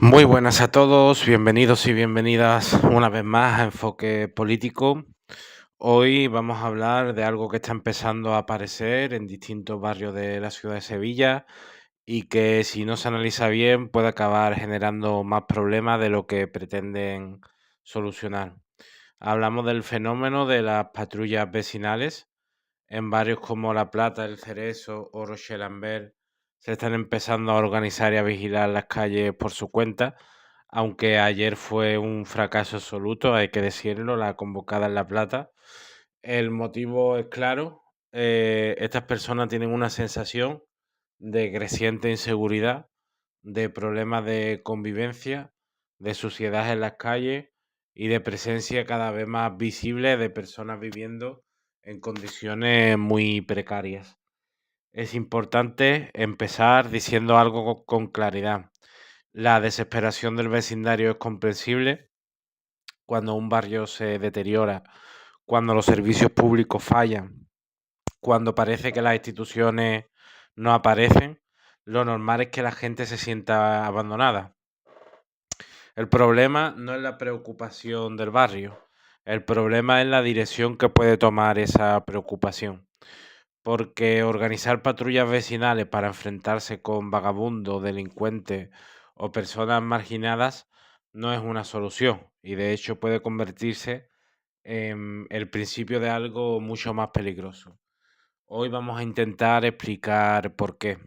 Muy buenas a todos, bienvenidos y bienvenidas una vez más a Enfoque Político. Hoy vamos a hablar de algo que está empezando a aparecer en distintos barrios de la ciudad de Sevilla y que si no se analiza bien puede acabar generando más problemas de lo que pretenden solucionar. Hablamos del fenómeno de las patrullas vecinales. En barrios como La Plata, El Cerezo o Rochelle se están empezando a organizar y a vigilar las calles por su cuenta, aunque ayer fue un fracaso absoluto, hay que decirlo, la convocada en La Plata. El motivo es claro, estas personas tienen una sensación de creciente inseguridad, de problemas de convivencia, de suciedad en las calles y de presencia cada vez más visible de personas viviendo en condiciones muy precarias. Es importante empezar diciendo algo con claridad. La desesperación del vecindario es comprensible cuando un barrio se deteriora, cuando los servicios públicos fallan, cuando parece que las instituciones no aparecen. Lo normal es que la gente se sienta abandonada. El problema no es la preocupación del barrio, el problema es la dirección que puede tomar esa preocupación. Porque organizar patrullas vecinales para enfrentarse con vagabundos, delincuentes o personas marginadas no es una solución y de hecho puede convertirse en el principio de algo mucho más peligroso. Hoy vamos a intentar explicar por qué.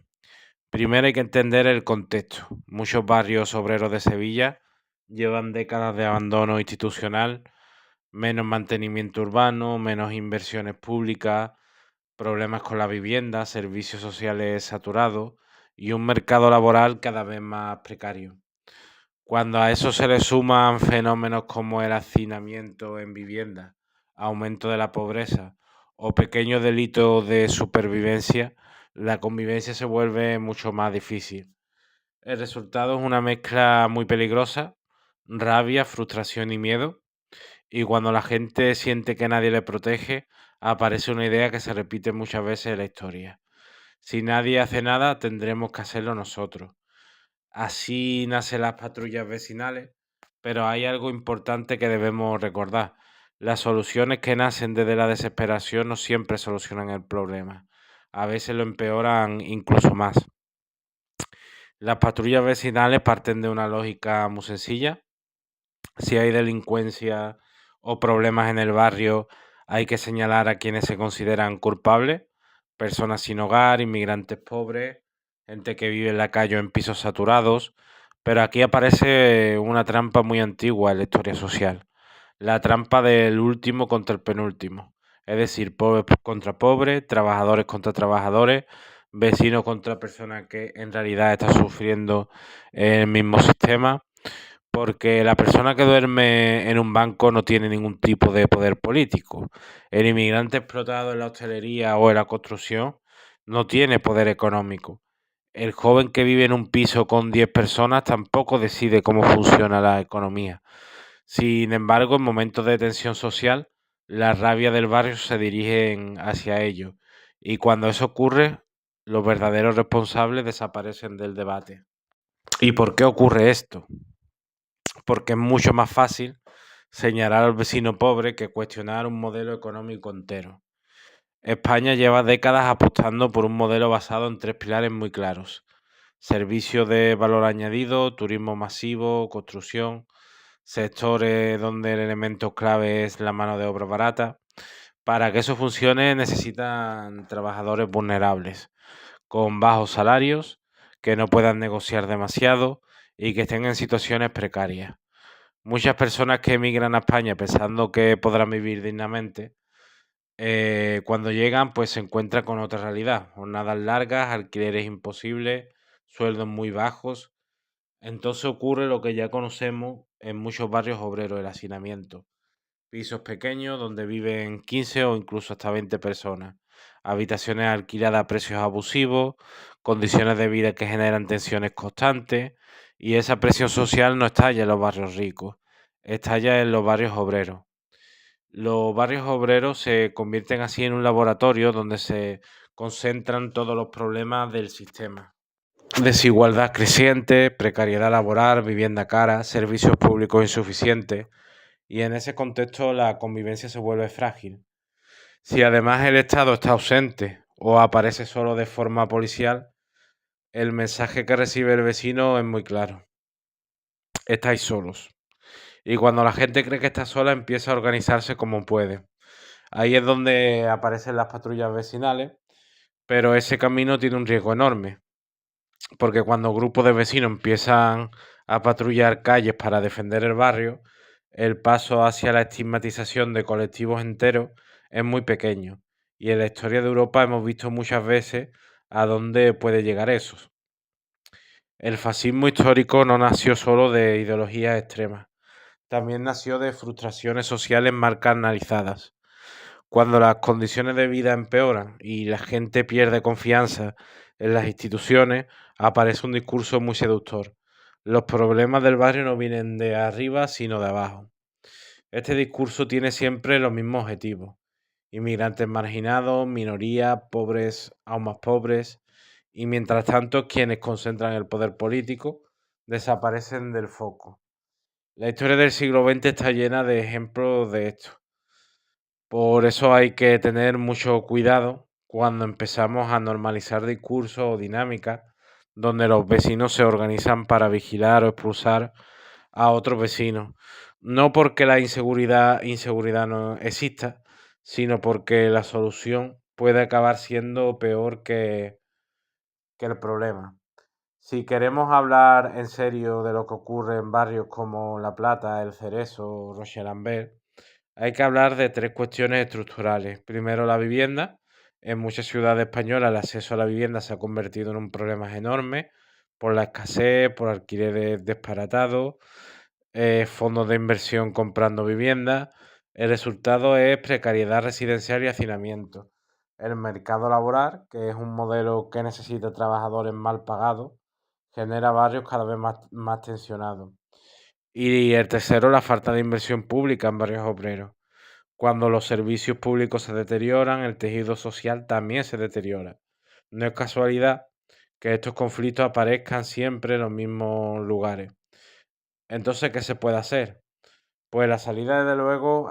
Primero hay que entender el contexto. Muchos barrios obreros de Sevilla llevan décadas de abandono institucional, menos mantenimiento urbano, menos inversiones públicas, problemas con la vivienda, servicios sociales saturados y un mercado laboral cada vez más precario. Cuando a eso se le suman fenómenos como el hacinamiento en vivienda, aumento de la pobreza o pequeños delitos de supervivencia, la convivencia se vuelve mucho más difícil. El resultado es una mezcla muy peligrosa, rabia, frustración y miedo, y cuando la gente siente que nadie le protege, aparece una idea que se repite muchas veces en la historia. Si nadie hace nada, tendremos que hacerlo nosotros. Así nacen las patrullas vecinales, pero hay algo importante que debemos recordar. Las soluciones que nacen desde la desesperación no siempre solucionan el problema. A veces lo empeoran incluso más. Las patrullas vecinales parten de una lógica muy sencilla. Si hay delincuencia o problemas en el barrio, hay que señalar a quienes se consideran culpables, personas sin hogar, inmigrantes pobres, gente que vive en la calle o en pisos saturados. Pero aquí aparece una trampa muy antigua en la historia social, la trampa del último contra el penúltimo. Es decir, pobres contra pobres, trabajadores contra trabajadores, vecinos contra personas que en realidad están sufriendo el mismo sistema, porque la persona que duerme en un banco no tiene ningún tipo de poder político. El inmigrante explotado en la hostelería o en la construcción no tiene poder económico. El joven que vive en un piso con 10 personas tampoco decide cómo funciona la economía. Sin embargo, en momentos de tensión social, la rabia del barrio se dirige hacia ellos. Y cuando eso ocurre, los verdaderos responsables desaparecen del debate. ¿Y por qué ocurre esto? Porque es mucho más fácil señalar al vecino pobre que cuestionar un modelo económico entero. España lleva décadas apostando por un modelo basado en tres pilares muy claros: servicios de valor añadido, turismo masivo, construcción, sectores donde el elemento clave es la mano de obra barata. Para que eso funcione necesitan trabajadores vulnerables, con bajos salarios, que no puedan negociar demasiado y que estén en situaciones precarias. Muchas personas que emigran a España pensando que podrán vivir dignamente, cuando llegan, pues se encuentran con otra realidad: jornadas largas, alquileres imposibles, sueldos muy bajos. Entonces ocurre lo que ya conocemos en muchos barrios obreros: el hacinamiento. Pisos pequeños donde viven 15 o incluso hasta 20 personas. Habitaciones alquiladas a precios abusivos, condiciones de vida que generan tensiones constantes. Y esa presión social no estalla en los barrios ricos, estalla en los barrios obreros. Los barrios obreros se convierten así en un laboratorio donde se concentran todos los problemas del sistema. Desigualdad creciente, precariedad laboral, vivienda cara, servicios públicos insuficientes, y en ese contexto la convivencia se vuelve frágil. Si además el Estado está ausente o aparece solo de forma policial, el mensaje que recibe el vecino es muy claro: estáis solos. Y cuando la gente cree que está sola, empieza a organizarse como puede. Ahí es donde aparecen las patrullas vecinales, pero ese camino tiene un riesgo enorme, porque cuando grupos de vecinos empiezan a patrullar calles para defender el barrio, el paso hacia la estigmatización de colectivos enteros es muy pequeño. Y en la historia de Europa hemos visto muchas veces a dónde puede llegar eso. El fascismo histórico no nació solo de ideologías extremas, también nació de frustraciones sociales mal canalizadas. Cuando las condiciones de vida empeoran y la gente pierde confianza en las instituciones, aparece un discurso muy seductor: los problemas del barrio no vienen de arriba, sino de abajo. Este discurso tiene siempre los mismos objetivos: inmigrantes marginados, minorías, pobres aún más pobres, y mientras tanto quienes concentran el poder político desaparecen del foco. La historia del siglo XX está llena de ejemplos de esto. Por eso hay que tener mucho cuidado cuando empezamos a normalizar discursos o dinámicas donde los vecinos se organizan para vigilar o expulsar a otros vecinos. No porque la inseguridad no exista, sino porque la solución puede acabar siendo peor que el problema. Si queremos hablar en serio de lo que ocurre en barrios como La Plata, El Cerezo o Rochelambert, hay que hablar de tres cuestiones estructurales. Primero, la vivienda. En muchas ciudades españolas el acceso a la vivienda se ha convertido en un problema enorme por la escasez, por alquileres disparatados, fondos de inversión comprando viviendas. El resultado es precariedad residencial y hacinamiento. El mercado laboral, que es un modelo que necesita trabajadores mal pagados, genera barrios cada vez más tensionados. Y el tercero, la falta de inversión pública en barrios obreros. Cuando los servicios públicos se deterioran, el tejido social también se deteriora. No es casualidad que estos conflictos aparezcan siempre en los mismos lugares. Entonces, ¿qué se puede hacer? Pues la salida, desde luego,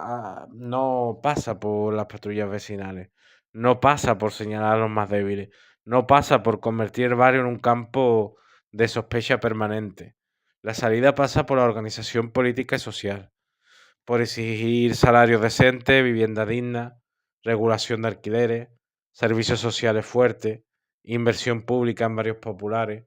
no pasa por las patrullas vecinales, no pasa por señalar a los más débiles, no pasa por convertir el barrio en un campo de sospecha permanente. La salida pasa por la organización política y social, por exigir salarios decentes, vivienda digna, regulación de alquileres, servicios sociales fuertes, inversión pública en barrios populares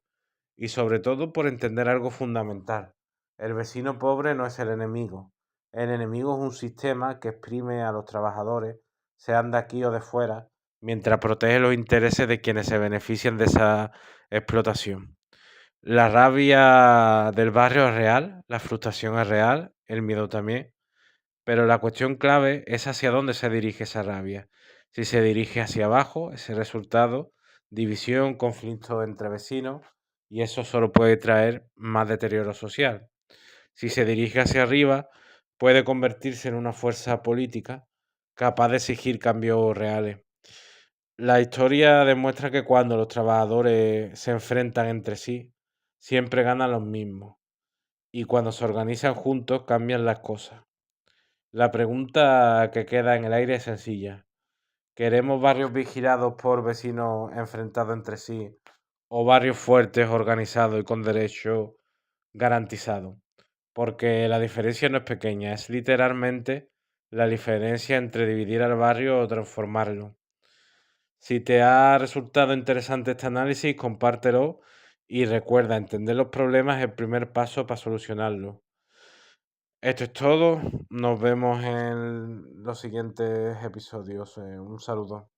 y sobre todo por entender algo fundamental: el vecino pobre no es el enemigo. El enemigo es un sistema que exprime a los trabajadores, sean de aquí o de fuera, mientras protege los intereses de quienes se benefician de esa explotación. La rabia del barrio es real, la frustración es real, el miedo también, pero la cuestión clave es hacia dónde se dirige esa rabia. Si se dirige hacia abajo, ese resultado: división, conflicto entre vecinos, y eso solo puede traer más deterioro social. Si se dirige hacia arriba, puede convertirse en una fuerza política capaz de exigir cambios reales. La historia demuestra que cuando los trabajadores se enfrentan entre sí, siempre ganan los mismos, y cuando se organizan juntos cambian las cosas. La pregunta que queda en el aire es sencilla: ¿queremos barrios vigilados por vecinos enfrentados entre sí, o barrios fuertes, organizados y con derechos garantizados? Porque la diferencia no es pequeña, es literalmente la diferencia entre dividir al barrio o transformarlo. Si te ha resultado interesante este análisis, compártelo y recuerda: entender los problemas es el primer paso para solucionarlos. Esto es todo. Nos vemos en los siguientes episodios. Un saludo.